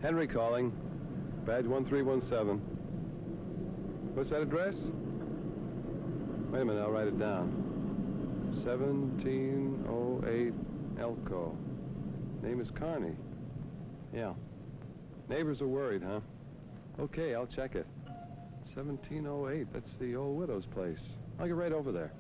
Henry calling. Badge 1317. What's that address? Wait a minute, I'll write it down. 1708 Elko. Name is Carney. Yeah. Neighbors are worried, huh? Okay, I'll check it. 1708, that's the old widow's place. I'll get right over there.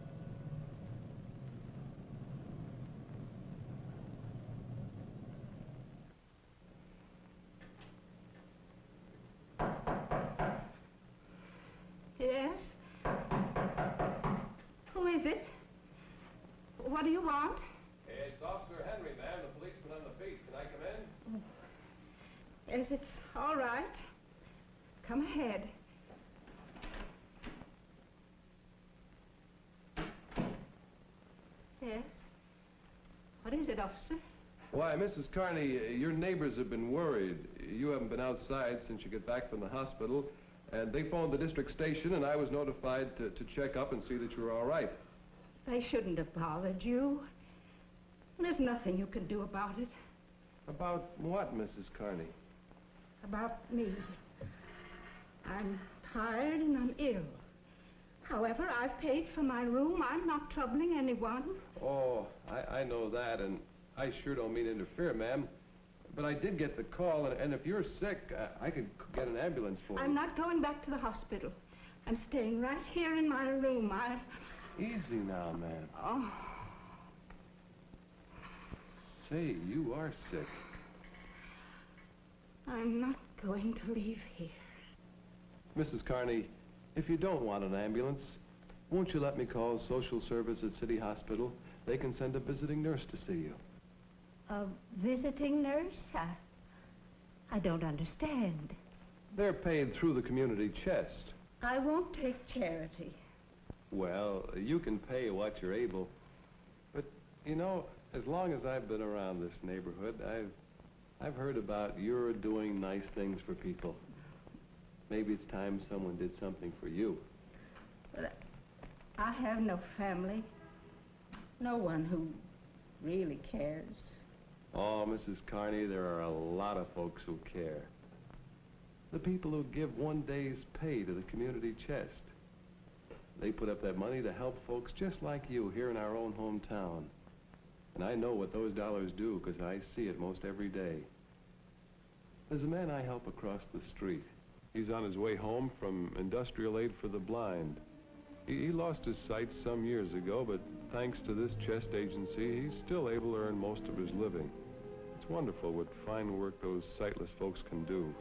Yes? Who is it? What do you want? Hey, it's Officer Henry, ma'am, the policeman on the beat. Can I come in? Yes, it's all right. Come ahead. Yes? What is it, officer? Why, Mrs. Carney, your neighbors have been worried. You haven't been outside since you got back from the hospital, and they phoned the district station, and I was notified to check up and see that you were all right. They shouldn't have bothered you. There's nothing you can do about it. About what, Mrs. Carney? About me. I'm tired and I'm ill. However, I've paid for my room. I'm not troubling anyone. Oh, I know that, and I sure don't mean to interfere, ma'am. But I did get the call, and if you're sick, I could get an ambulance for you. I'm not going back to the hospital. I'm staying right here in my room. Easy now, ma'am. Oh. Say, you are sick. I'm not going to leave here. Mrs. Carney, if you don't want an ambulance, won't you let me call social service at City Hospital? They can send a visiting nurse to see you. A visiting nurse? I don't understand. They're paid through the community chest. I won't take charity. Well, you can pay what you're able. But, you know, as long as I've been around this neighborhood, I've heard about you're doing nice things for people. Maybe it's time someone did something for you. But I have no family. No one who really cares. Oh, Mrs. Carney, there are a lot of folks who care. The people who give one day's pay to the community chest. They put up that money to help folks just like you here in our own hometown. And I know what those dollars do because I see it most every day. There's a man I help across the street. He's on his way home from industrial aid for the blind. He lost his sight some years ago, but thanks to this chest agency, he's still able to earn most of his living. It's wonderful what fine work those sightless folks can do.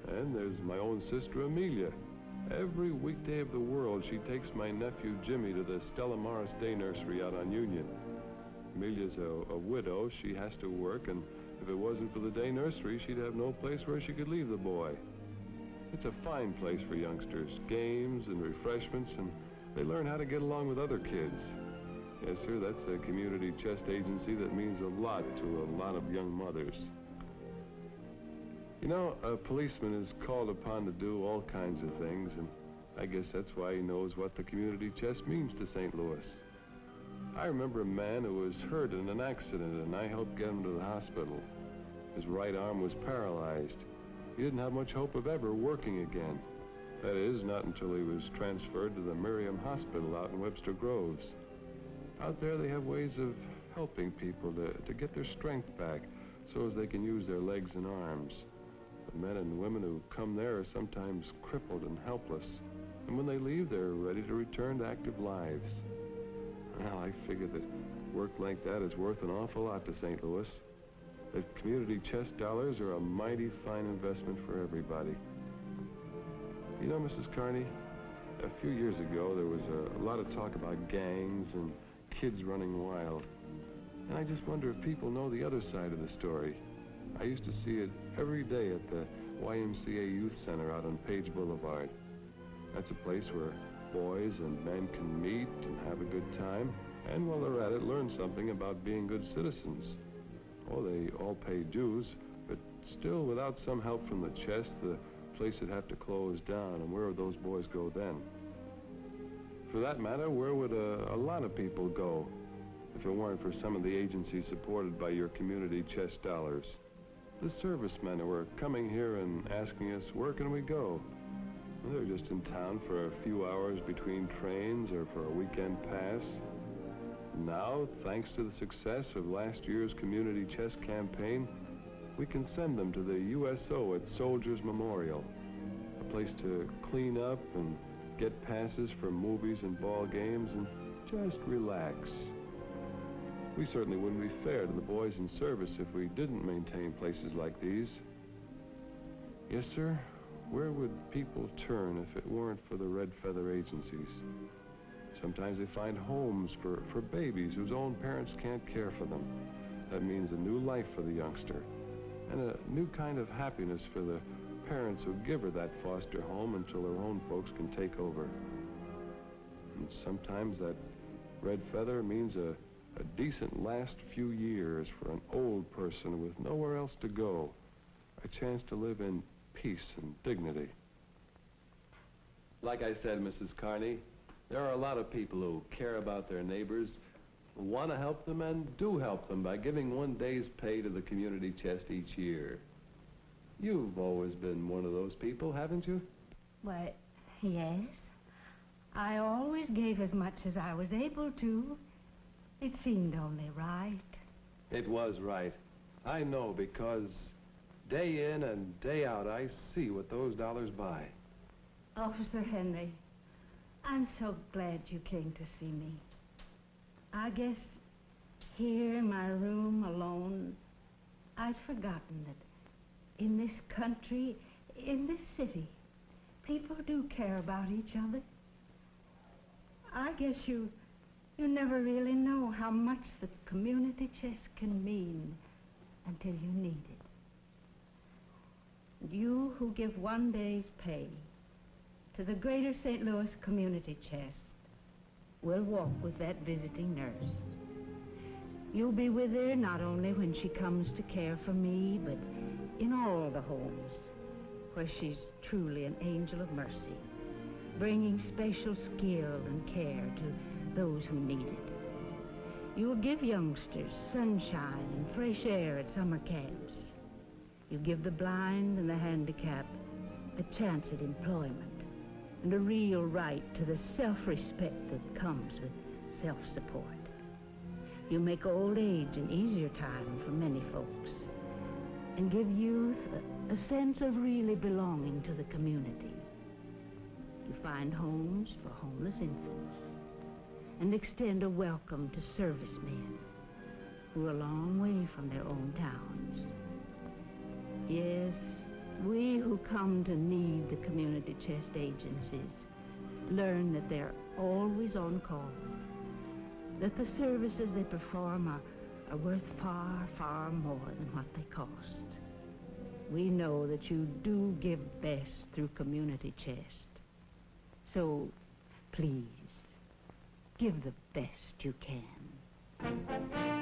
And there's my own sister, Amelia. Every weekday of the world, she takes my nephew, Jimmy, to the Stella Morris Day Nursery out on Union. Amelia's a widow. She has to work, and if it wasn't for the day nursery, she'd have no place where she could leave the boy. It's a fine place for youngsters. Games and refreshments, and they learn how to get along with other kids. Yes, sir, that's a community chest agency that means a lot to a lot of young mothers. You know, a policeman is called upon to do all kinds of things, and I guess that's why he knows what the community chest means to St. Louis. I remember a man who was hurt in an accident, and I helped get him to the hospital. His right arm was paralyzed. He didn't have much hope of ever working again. That is, not until he was transferred to the Miriam Hospital out in Webster Groves. Out there they have ways of helping people to get their strength back so as they can use their legs and arms. The men and women who come there are sometimes crippled and helpless, and when they leave, they're ready to return to active lives. Well, I figure that work like that is worth an awful lot to St. Louis. That community chest dollars are a mighty fine investment for everybody. You know, Mrs. Carney, a few years ago, there was a lot of talk about gangs and kids running wild. And I just wonder if people know the other side of the story. I used to see it every day at the YMCA Youth Center out on Page Boulevard. That's a place where boys and men can meet and have a good time, and while they're at it, learn something about being good citizens. Oh, they all pay dues, but still, without some help from the chest, the place would have to close down, and where would those boys go then? For that matter, where would a lot of people go if it weren't for some of the agencies supported by your community chest dollars? The servicemen who are coming here and asking us, where can we go? Well, they're just in town for a few hours between trains or for a weekend pass. Now, thanks to the success of last year's community chess campaign, we can send them to the USO at Soldiers Memorial, a place to clean up and get passes for movies and ball games and just relax. We certainly wouldn't be fair to the boys in service if we didn't maintain places like these. Yes, sir, where would people turn if it weren't for the Red Feather agencies? Sometimes they find homes for babies whose own parents can't care for them. That means a new life for the youngster, and a new kind of happiness for the parents who give her that foster home until her own folks can take over. And sometimes that Red Feather means a decent last few years for an old person with nowhere else to go, a chance to live in peace and dignity. Like I said, Mrs. Carney, there are a lot of people who care about their neighbors, who want to help them and do help them by giving one day's pay to the community chest each year. You've always been one of those people, haven't you? Why, yes. I always gave as much as I was able to. It seemed only right. It was right. I know, because day in and day out I see what those dollars buy. Officer Henry, I'm so glad you came to see me. I guess here in my room alone, I'd forgotten that in this country, in this city, people do care about each other. I guess you never really know how much the community chest can mean until you need it. You who give one day's pay to the Greater St. Louis Community Chest will walk with that visiting nurse. You'll be with her not only when she comes to care for me, but in all the homes where she's truly an angel of mercy, bringing special skill and care to those who need it. You'll give youngsters sunshine and fresh air at summer camps. You give the blind and the handicapped a chance at employment and a real right to the self-respect that comes with self-support. You make old age an easier time for many folks and give youth a sense of really belonging to the community. You find homes for homeless infants and extend a welcome to servicemen who are a long way from their own towns. Yes, we who come to need the community chest agencies learn that they're always on call, that the services they perform are worth far, far more than what they cost. We know that you do give best through community chest. So, please, give the best you can.